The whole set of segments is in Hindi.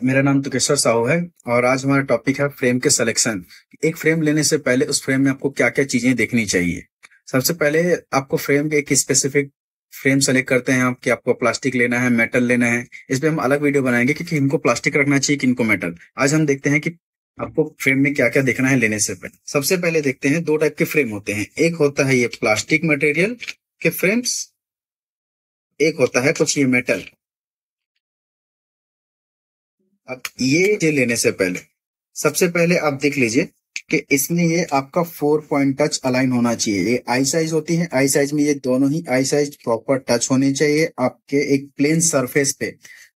मेरा नाम तुकेश्वर साहू है और आज हमारा टॉपिक है फ्रेम के सिलेक्शन। एक फ्रेम लेने से पहले उस फ्रेम में आपको क्या क्या चीजें देखनी चाहिए। सबसे पहले आपको फ्रेम के एक स्पेसिफिक फ्रेम सेलेक्ट करते हैं आप कि आपको प्लास्टिक लेना है, मेटल लेना है। इस पे हम अलग वीडियो बनाएंगे कि इनको प्लास्टिक रखना चाहिए कि इनको मेटल। आज हम देखते हैं कि आपको फ्रेम में क्या क्या देखना है लेने से पहले। सबसे पहले देखते हैं दो टाइप के फ्रेम होते हैं। एक होता है ये प्लास्टिक मटेरियल के फ्रेम्स, एक होता है कुछ ये मेटल। अब ये लेने से पहले सबसे पहले आप देख लीजिए कि इसमें ये आपका 4 पॉइंट टच अलाइन होना चाहिए। ये आई साइज होती है, आई साइज में ये दोनों ही आई साइज प्रॉपर टच होने चाहिए आपके एक प्लेन सरफेस पे।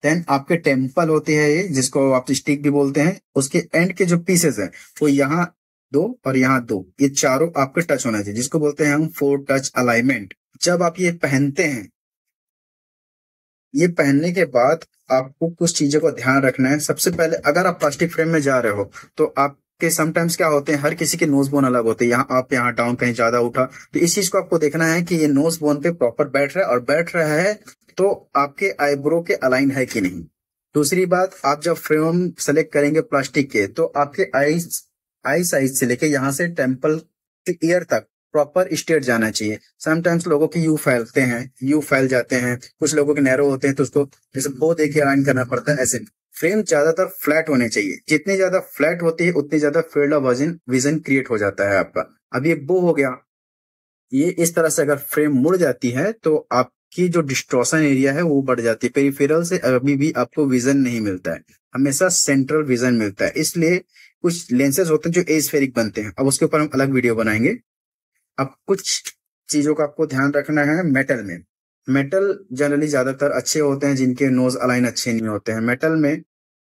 देन आपके टेम्पल होते हैं ये, जिसको आप स्टिक भी बोलते हैं, उसके एंड के जो पीसेस है वो यहाँ दो और यहाँ दो, ये चारों आपके टच होना चाहिए, जिसको बोलते हैं हम 4 टच अलाइनमेंट। जब आप ये पहनते हैं, ये पहनने के बाद आपको कुछ चीजों का ध्यान रखना है। सबसे पहले अगर आप प्लास्टिक फ्रेम में जा रहे हो तो आपके समटाइम्स क्या होते हैं, हर किसी के नोज बोन अलग होते हैं, यहाँ अप यहाँ डाउन कहीं ज्यादा उठा, तो इस चीज को आपको देखना है कि ये नोज बोन पे प्रॉपर बैठ रहा है, और बैठ रहा है तो आपके आईब्रो के अलाइन है कि नहीं। दूसरी बात, आप जब फ्रेम सेलेक्ट करेंगे प्लास्टिक के तो आपके आई साइज से लेके यहाँ से टेम्पल ईयर तक प्रॉपर स्ट्रेट जाना चाहिए। समटाइम्स लोगों के यू फैलते हैं, यू फैल जाते हैं, कुछ लोगों के नैरो होते हैं, तो उसको जैसे बहुत एक अलाइन करना पड़ता है। ऐसे फ्रेम ज्यादातर फ्लैट होने चाहिए। जितनी ज्यादा फ्लैट होती है उतनी ज्यादा फील्ड ऑफ विजन क्रिएट हो जाता है आपका। अब ये बो हो गया, ये इस तरह से अगर फ्रेम मुड़ जाती है तो आपकी जो डिस्टॉर्शन एरिया है वो बढ़ जाती है। पेरिफेरल से अभी भी आपको विजन नहीं मिलता है, हमेशा सेंट्रल विजन मिलता है। इसलिए कुछ लेंसेज होते हैं जो एस्फेरिक बनते हैं, अब उसके ऊपर हम अलग वीडियो बनाएंगे। अब कुछ चीजों का आपको ध्यान रखना है। मेटल में, मेटल जनरली ज्यादातर अच्छे होते हैं जिनके नोज अलाइन अच्छे नहीं होते हैं। मेटल में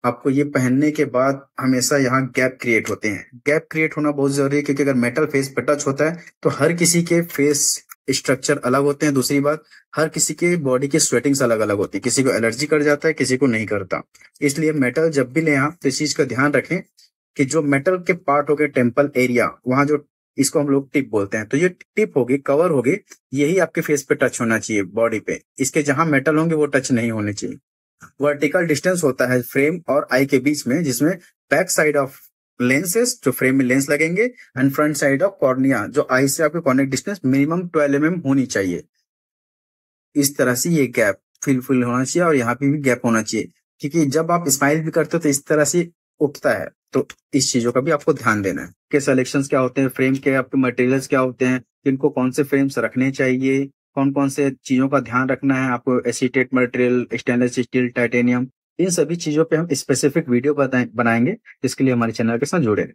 आपको ये पहनने के बाद हमेशा यहाँ गैप क्रिएट होते हैं। गैप क्रिएट होना बहुत जरूरी है, क्योंकि अगर मेटल फेस पे टच होता है तो हर किसी के फेस स्ट्रक्चर अलग होते हैं। दूसरी बात, हर किसी के बॉडी की स्वेटिंग्स अलग अलग होती है, किसी को एलर्जी कर जाता है, किसी को नहीं करता। इसलिए मेटल जब भी लें आप तो इस चीज का ध्यान रखें कि जो मेटल के पार्ट हो गए टेम्पल एरिया, वहां जो इसको हम लोग टिप बोलते हैं, तो ये टिप होगी, कवर होगी, यही आपके फेस पे टच होना चाहिए, बॉडी पे। इसके जहां मेटल होंगे वो टच नहीं होने चाहिए। वर्टिकल डिस्टेंस होता है फ्रेम और आई के बीच में, जिसमें बैक साइड ऑफ लेंसेस जो फ्रेम में लेंस लगेंगे and front side of cornea जो आई से आपके कॉर्निक डिस्टेंस मिनिमम 12 mm होनी चाहिए। इस तरह से ये गैप फिल होना चाहिए, और यहाँ पे भी गैप होना चाहिए, क्योंकि जब आप स्माइल भी करते हो तो इस तरह से उठता है। तो इस चीजों का भी आपको ध्यान देना है कि सिलेक्शंस क्या होते हैं, फ्रेम के आपके मटेरियल्स क्या होते हैं, किनको कौन से फ्रेम्स रखने चाहिए, कौन कौन से चीजों का ध्यान रखना है आपको, acetate material, stainless steel, titanium. इन सभी चीजों पे हम स्पेसिफिक वीडियो बनाएंगे, जिसके लिए हमारे चैनल के साथ जुड़े रहें।